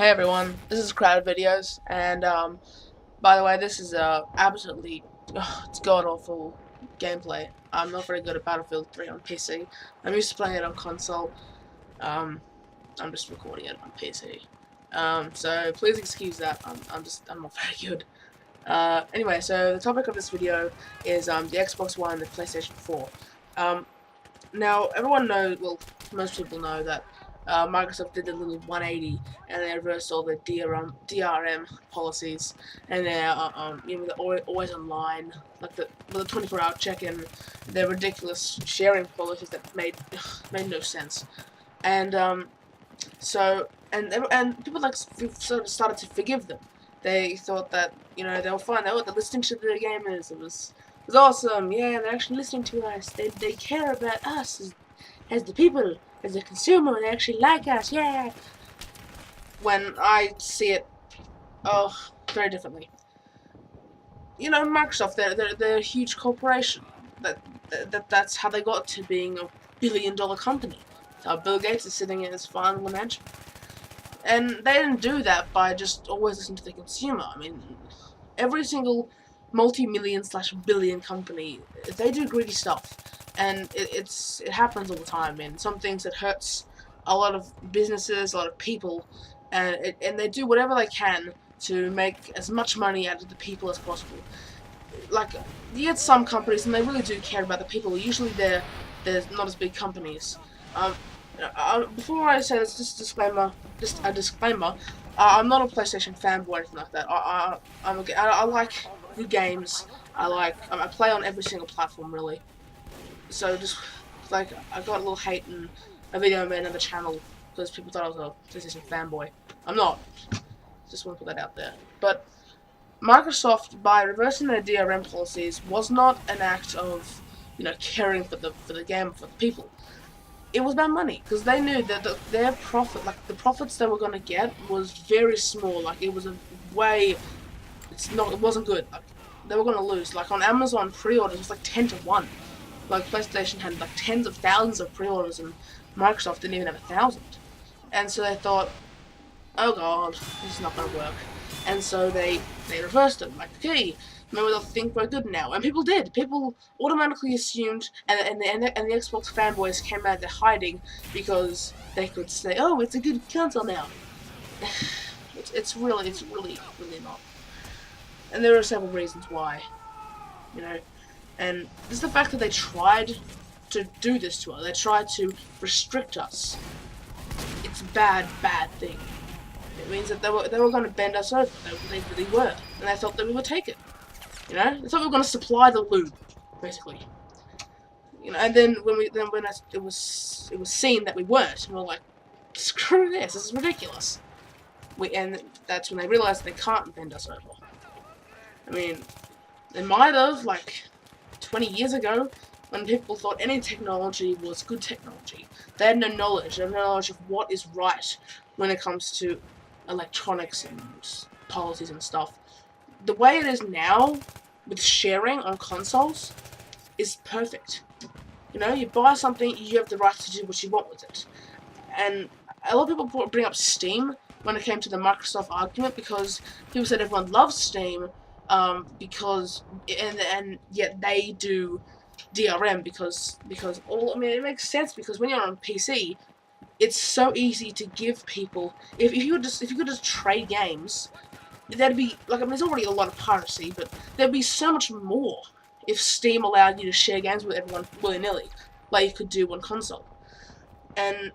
Hey everyone, this is Crowdedvideos, and by the way, this is absolutely it's god awful gameplay. I'm not very good at Battlefield 3 on PC. I'm used to playing it on console. Um, I'm just recording it on PC. So please excuse that. I'm not very good. Anyway, so the topic of this video is the Xbox One and the PlayStation 4. Now, everyone knows, well, most people know that Microsoft did a little 180 and they reversed all the DRM policies, and they're, they're always online, like the 24-hour check-in, their ridiculous sharing policies that made no sense. And and people sort of started to forgive them. They thought that they were fine. They're listening to the gamers. It was awesome. Yeah, they're actually listening to us. They care about us as the people, as the consumer. They actually like us. Yeah. When I see it, very differently. Microsoft. They're a huge corporation. That's how they got to being a billion-dollar company. So Bill Gates is sitting in his fine little mansion. And they didn't do that by just always listening to the consumer. I mean, every single multi-million/billion company, they do greedy stuff, and it happens all the time. And some things it hurts a lot of businesses, a lot of people, and they do whatever they can to make as much money out of the people as possible. Like, you get some companies, and they really do care about the people. Usually, they're not as big companies. Before I say this, just a disclaimer. I'm not a PlayStation fanboy or anything like that. I like good games. I play on every single platform really. So just like I got a little hate in a video I made on the channel because people thought I was a PlayStation fanboy. I'm not. Just want to put that out there. But Microsoft, by reversing their DRM policies, was not an act of caring for the game, for the people. It was about money, because they knew that their profit, like the profits they were gonna get, was very small. Like it was it wasn't good. Like they were gonna lose. Like on Amazon, pre-orders was like 10-1. Like PlayStation had like tens of thousands of pre-orders, and Microsoft didn't even have 1,000. And so they thought, oh god, this is not gonna work. And so they reversed it. Like, okay, maybe they'll think we're good now, and people did. People automatically assumed, and the Xbox fanboys came out of their hiding because they could say, "Oh, it's a good console now." it's really not. And there are several reasons why, and it's the fact that they tried to do this to us. They tried to restrict us. It's a bad thing. It means that they were going to bend us over. They really were, and they thought that we would take it. They thought we were going to supply the lube, basically. And then when it was seen that we weren't, and we were like, screw this is ridiculous. And that's when they realized they can't bend us over. I mean, they might have, like 20 years ago, when people thought any technology was good technology. They had no knowledge. They had no knowledge of what is right when it comes to electronics and policies and stuff. The way it is now, with sharing on consoles, is perfect. You buy something, you have the right to do what you want with it. And a lot of people bring up Steam when it came to the Microsoft argument, because people said everyone loves Steam, because yet they do DRM because it makes sense, because when you're on PC, it's so easy to give people, if you could just trade games, there'd be, there's already a lot of piracy, but there'd be so much more if Steam allowed you to share games with everyone willy-nilly, like you could do on console. And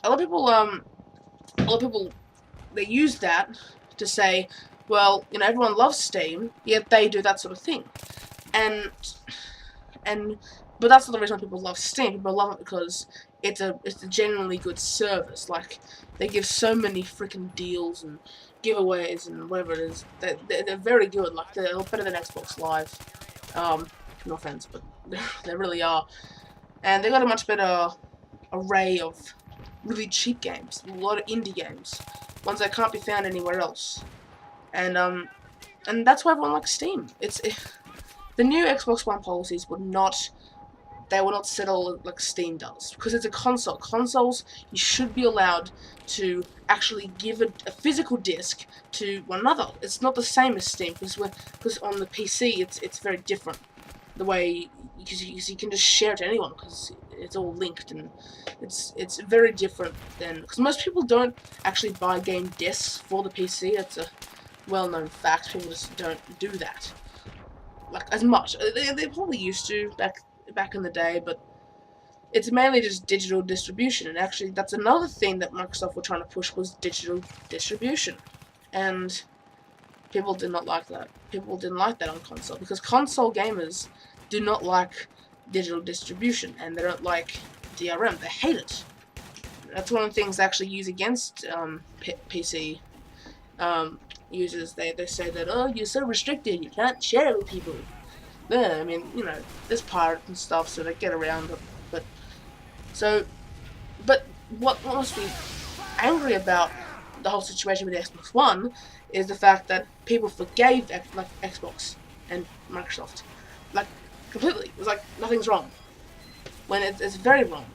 a lot of people, they use that to say, well, everyone loves Steam, yet they do that sort of thing. But that's not the reason people love Steam. People love it because it's a genuinely good service. Like, they give so many freaking deals and giveaways and whatever it is. They're very good. Like, they're better than Xbox Live. No offense, but they really are. And they got a much better array of really cheap games. A lot of indie games. Ones that can't be found anywhere else. And that's why everyone likes Steam. The new Xbox One policies would not they will not settle like Steam does, because it's a console. Consoles, you should be allowed to actually give a physical disc to one another. It's not the same as Steam, because on the PC it's very different. The way, because you can just share it to anyone, because it's all linked, and it's very different than, because most people don't actually buy game discs for the PC. That's a well-known fact. People just don't do that like as much. They probably used to back in the day, but it's mainly just digital distribution. And actually, that's another thing that Microsoft were trying to push, was digital distribution, and people did not like that. People didn't like that on console, because console gamers do not like digital distribution, and they don't like DRM. They hate it. That's one of the things they actually use against PC users. They say that, oh, you're so restricted, you can't share it with people. Yeah, I mean, you know, there's pirates and stuff, so they get around it. But what must be angry about the whole situation with the Xbox One is the fact that people forgave like Xbox and Microsoft, like completely. It was like nothing's wrong, when it's very wrong.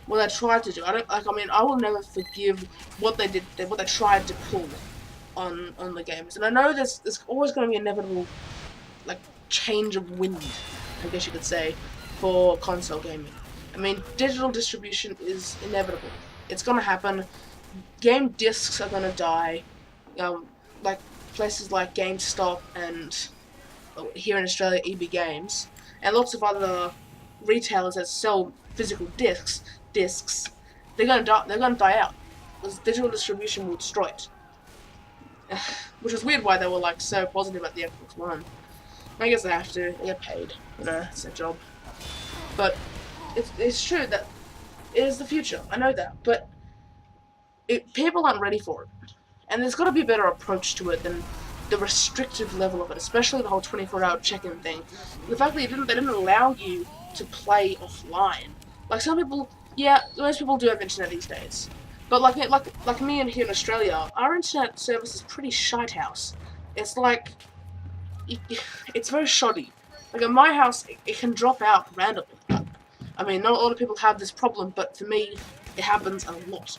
What they tried to do, I mean, I will never forgive what they did, what they tried to pull on the games. And I know there's always going to be inevitable, like, change of wind, I guess you could say, for console gaming. I mean, digital distribution is inevitable. It's going to happen. Game discs are going to die. Like places like GameStop and here in Australia, EB Games, and lots of other retailers that sell physical discs, they're going to die. They're going to die out, because digital distribution will destroy it. Which is weird why they were like so positive about the Xbox One. I guess they have to. They get paid. You know, it's their job. But it's true that it is the future. I know that, but people aren't ready for it, and there's got to be a better approach to it than the restrictive level of it, especially the whole 24-hour check-in thing. The fact that they didn't allow you to play offline. Like some people, yeah, most people do have internet these days, but like me and here in Australia, our internet service is pretty shite house. It's like it's very shoddy. Like in my house, it can drop out randomly. I mean, not a lot of people have this problem, but for me, it happens a lot.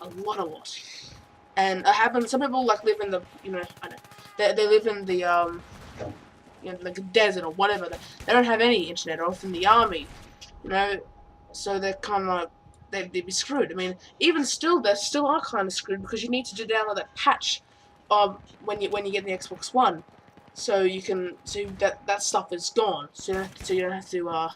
And it happens. Some people like live in the, you know, I know they live in the you know, like a desert or whatever. They don't have any internet, or if in the army, you know, so they're kind of they'd be screwed. I mean, even still, they still are kind of screwed, because you need to download that patch when you get the Xbox One, so you can that stuff is gone. So you don't have to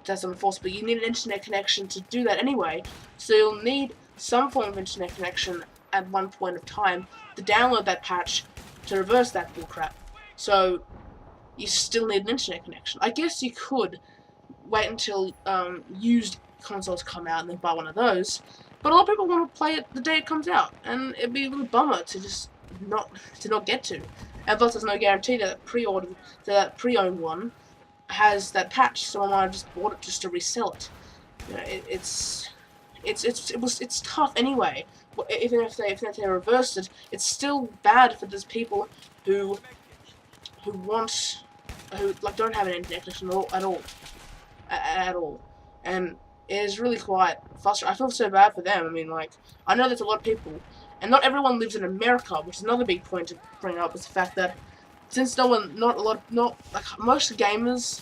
that's unforced, but you need an internet connection to do that anyway, so you'll need some form of internet connection at one point of time to download that patch to reverse that bullcrap. So you still need an internet connection. I guess you could wait until used consoles come out and then buy one of those, but a lot of people want to play it the day it comes out, and it'd be a little bummer to just not get to. And plus, there's no guarantee that that pre-owned one has that patch, so I might have just bought it just to resell it. You know, it's tough anyway. Even if they reversed it, it's still bad for those people who like don't have an internet connection at all, and it is really quite frustrating. I feel so bad for them. I mean, like, I know there's a lot of people, and not everyone lives in America, which is another big point to bring up, is the fact that since most gamers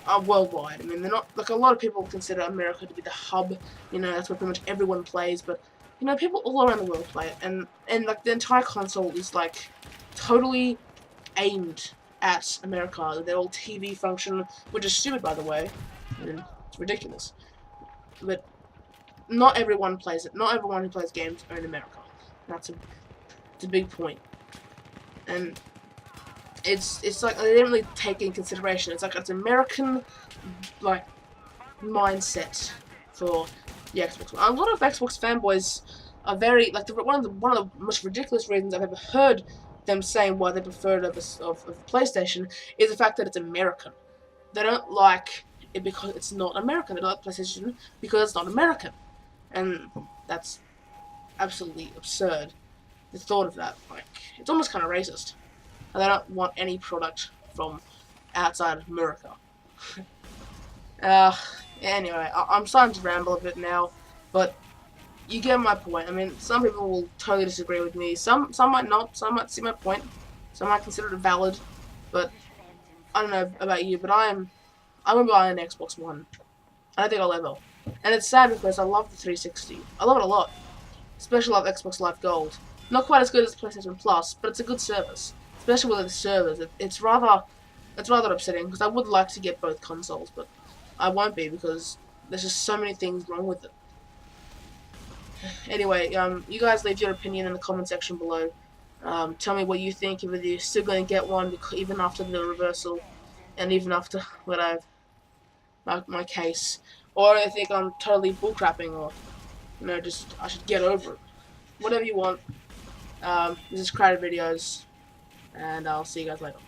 are worldwide. I mean, they're not, like, a lot of people consider America to be the hub, you know, that's where pretty much everyone plays, but, you know, people all around the world play it, and like, the entire console is, like, totally aimed at America. Their old TV function, which is stupid, by the way, and it's ridiculous, but not everyone plays it. Not everyone who plays games are in America. It's a big point, and it's like they didn't really take in consideration. It's like it's American, like, mindset for the Xbox One. A lot of Xbox fanboys are very, like, one of the most ridiculous reasons I've ever heard them saying why they prefer it of PlayStation is the fact that it's American. They don't like it because it's not American. They don't like PlayStation because it's not American, and that's absolutely absurd. The thought of that, like, it's almost kind of racist. And they don't want any product from outside of America. Uh, anyway, I'm starting to ramble a bit now, but you get my point. I mean, some people will totally disagree with me. Some might not. Some might see my point. Some might consider it valid. But I don't know about you, but I'm gonna buy an Xbox One. I don't think I'll ever. And it's sad because I love the 360. I love it a lot. Especially love Xbox Live Gold. Not quite as good as PlayStation Plus, but it's a good service. Especially with the servers. It's rather upsetting because I would like to get both consoles, but I won't be because there's just so many things wrong with it. Anyway, you guys leave your opinion in the comment section below. Tell me what you think, if you're still going to get one even after the reversal, and even after what I've my case, or I think I'm totally bullcrapping, or just I should get over it. Whatever you want. This is Crowdedvideos, and I'll see you guys later.